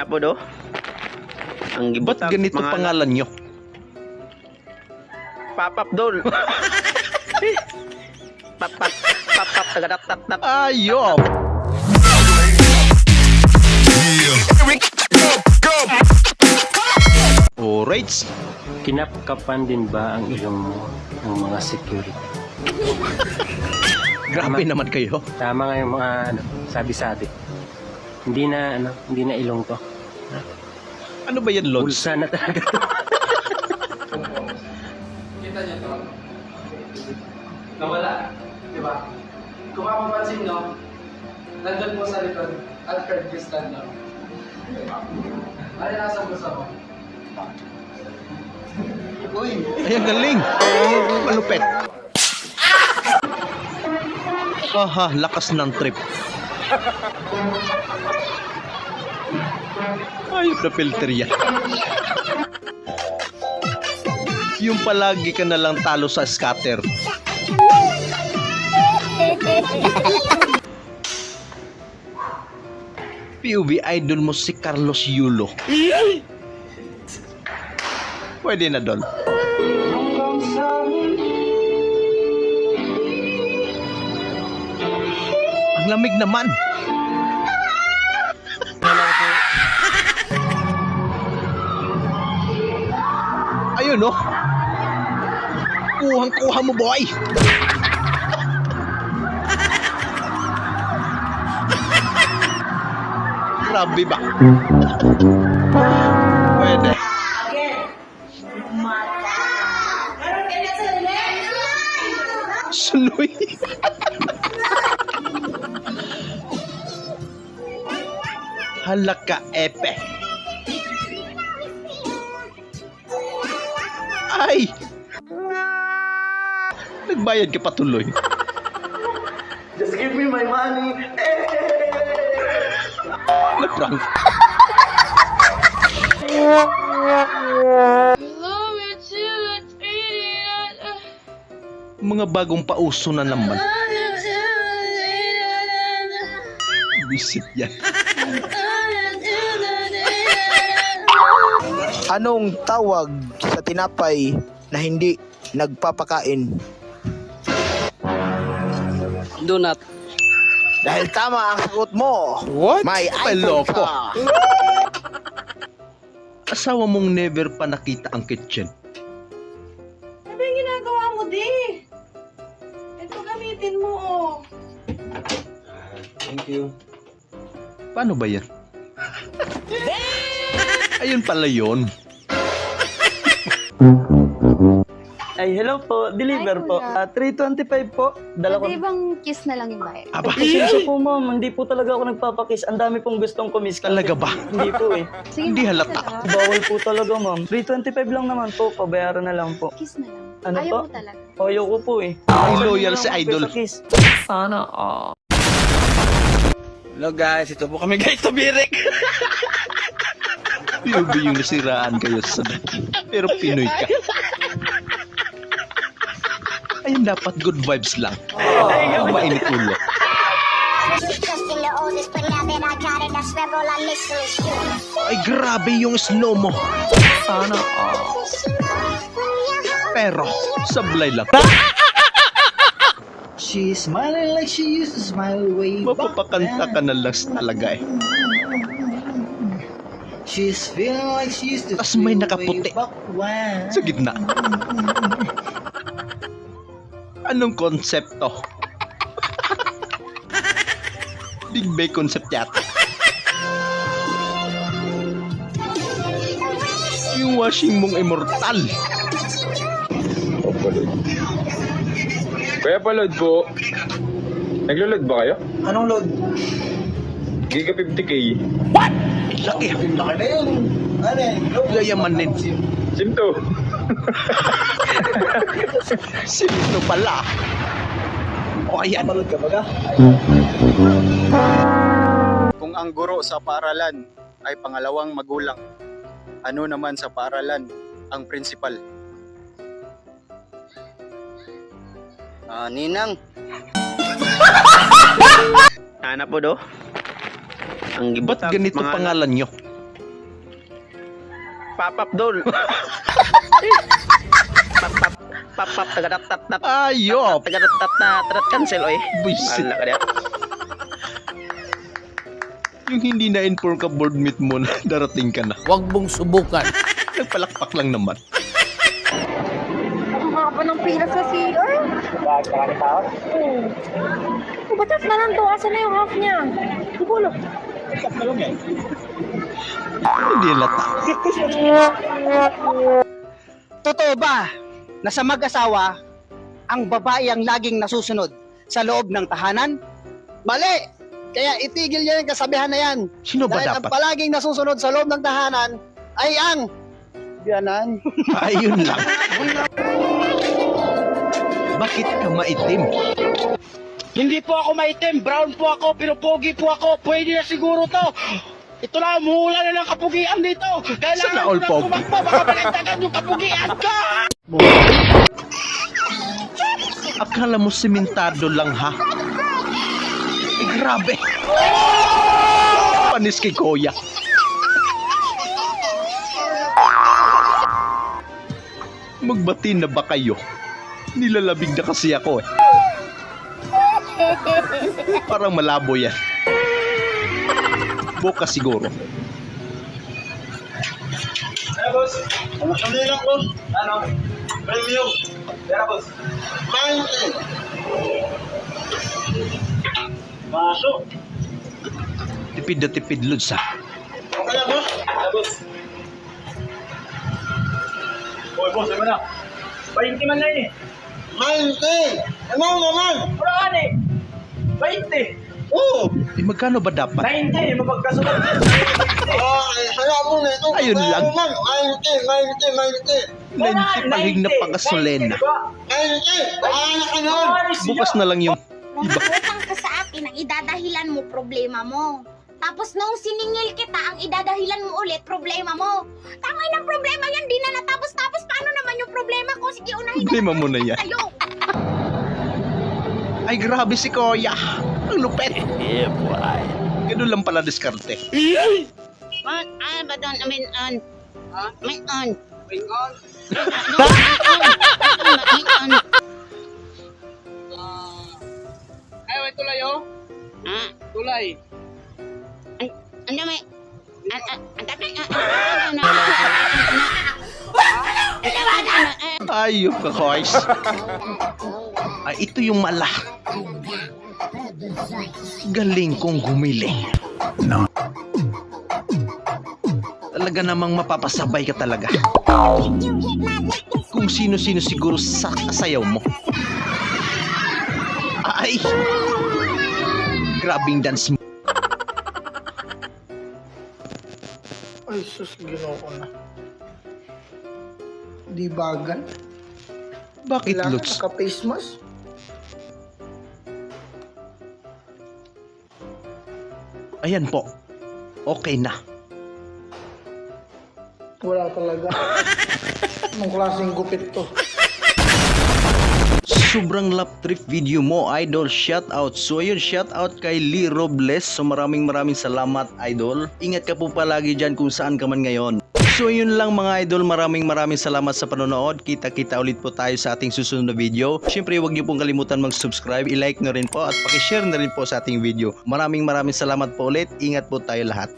Sana po do. Ang Ba't gibutang ganito mga pangalan nyo? Papap dol. Papap papap tagadak tap tap. Ayop! Alright. Kinapkapan din ba ang ilong mo ng mga security? Grabe naman kayo. Tama nga yung mga sabi-sabi. Hindi na ilong to. Ano ba yan, Lods? Bulsa na talaga to. Kita niyo to? Nawala. Di ba? Kung mapapansin nyo, nandun po sa likod at Kyrgyzstan lang. Ano nasa bulsa mo? Uy! Ay, ang galing. Malupet. Haha, lakas ng trip. Ayop na filter yan. Yung palagi ka na lang talo sa scatter. POV idol mo si Carlos Yulo. Pwede na doon. Ang lamig naman. Ayun no. Kuhang-kuha mo, boy. Grabe ba? Pwede. Sunoy. Halaka epe. Ay! Nagbayad ka patuloy. Just give me my money! Nag-prank. Mga bagong pauso na naman. Visit yan. Anong tawag sa tinapay na hindi nagpapakain? Donut. Dahil tama ang sagot mo. What? May iPhone Maloko. ka. Asawa mong never pa nakita ang kitchen. Ano yung ginagawa mo, di? Ito gamitin mo, oh. Thank you. Paano ba yan? Ayun pala yun. Ay, hello po. Deliver Hi, po. kuya. 325 po. Dala ko. Pwede bang kiss na lang yung bayad? Aba, Pasensya po, ma'am. Hindi po talaga ako nagpapakiss. Ang dami pong gustong kumiss. talaga ba? Hindi po eh. Sige, Hindi kiss halata. na lang. Bawal po talaga, ma'am. 325 lang naman po. Pabayaran na lang po. Kiss na lang. Ano Ayaw po? mo talaga. Ayaw ko po eh. Ay, loyal si Idol. Kiss. Hello guys, ito po kami guys, Tabirik! POV yung nasiraan kayo sa pero Pinoy ka. Ayun, dapat good vibes lang. Mainit ulo. Ay, grabe yung slow mo. Sana. Pero, sablay lang. She's smiling like she used to smile way back Mapapakanta ka na lang talaga eh. She's feeling like she used to Tas may feel nakaputi. way back when. Sa gitna. Anong konsepto? Big Bay concept yata. Yung washing mong immortal. Kuya, pa-load po. Naglo-load ba kayo? Anong load? Giga 50k. Laki ah. Laki na yun. Ano yan? Load? Yayamanin. Sinto. Sino pala? O ayan. Load ka ba? Kung ang guro sa paaralan ay pangalawang magulang, ano naman sa paaralan ang principal? Ninang. Sana po do. Ang Ba't gibutang ganito mga pangalan nyo? Pop dol. Pap tagadap tap tap. Ayop! Tagadap tap na tadat cancel oy. Buisit. Wala ka diya. Yung hindi na-inform ka board meet mo na darating ka na. Huwag mong subukan. Nagpalakpak lang naman. Ang haba ng pila sa CR. Batas na lang to. Asa na yung half niya? Tubulo. Hindi lata. Totoo ba na sa mag-asawa, ang babae ang laging nasusunod sa loob ng tahanan? Mali! Kaya itigil niyo yung kasabihan na yan. Sino ba Dahil ang dapat? palaging nasusunod sa loob ng tahanan ay ang biyanan. Ayun lang. Bakit ka maitim? Hindi po ako maitim, brown po ako, pero pogi po ako. Pwede na siguro to. Ito na, muhula na ng kapugian dito. Sana all ko na pogi. tumakbo, baka malintagan yung kapugian ka. Akala mo simentado lang ha? Eh, grabe. Panis kay Kuya. Magbati na ba kayo? Nilalabig na kasi ako eh. Parang malabo yan. Bukas siguro. Tipid na tipid, Lods ha. Eh, magkano ba dapat? 90, mapagkasunod. Ayun lang. 90 palhing na pagasolena. Bukas na lang yung iba. Utang ka sa akin, ang idadahilan mo, problema mo. Tapos nung siningil kita, ang idadahilan mo ulit, problema mo. Tangay ng problema yan, di na natapos-tapos. Paano naman yung problema ko? Sige, unahin Problema mo na yan. tayo. Ay, grabe si Kuya. Ang lupet. Ganun lang pala diskarte. What? Ano ba doon? May on. May on. Ay, may tulay oh. Tulay. Ano may... Ayop ka, Koys. Ay, ito yung mala. Galing kong gumiling. No. Talaga namang mapapasabay ka talaga. Kung sino-sino siguro sa kasayaw mo. Ay! Grabing dance mo. Ay, sus, ginawa ko na. Di bagan. Bakit, Lutz? Naka-face mask. Ayan po. Okay na. Wala talaga. Anong klaseng gupit to? Sobrang lap trip video mo, idol. Shout out. So ayun, shout out kay Lee Robles. So maraming salamat, idol. Ingat ka po palagi dyan kung saan ka man ngayon. So yun lang mga idol, maraming salamat sa panonood. Kita-kita ulit po tayo sa ating susunod na video. Syempre huwag niyo pong kalimutan mag-subscribe, i-like na rin po at paki-share na rin po sa ating video. Maraming salamat po ulit. Ingat po tayo lahat.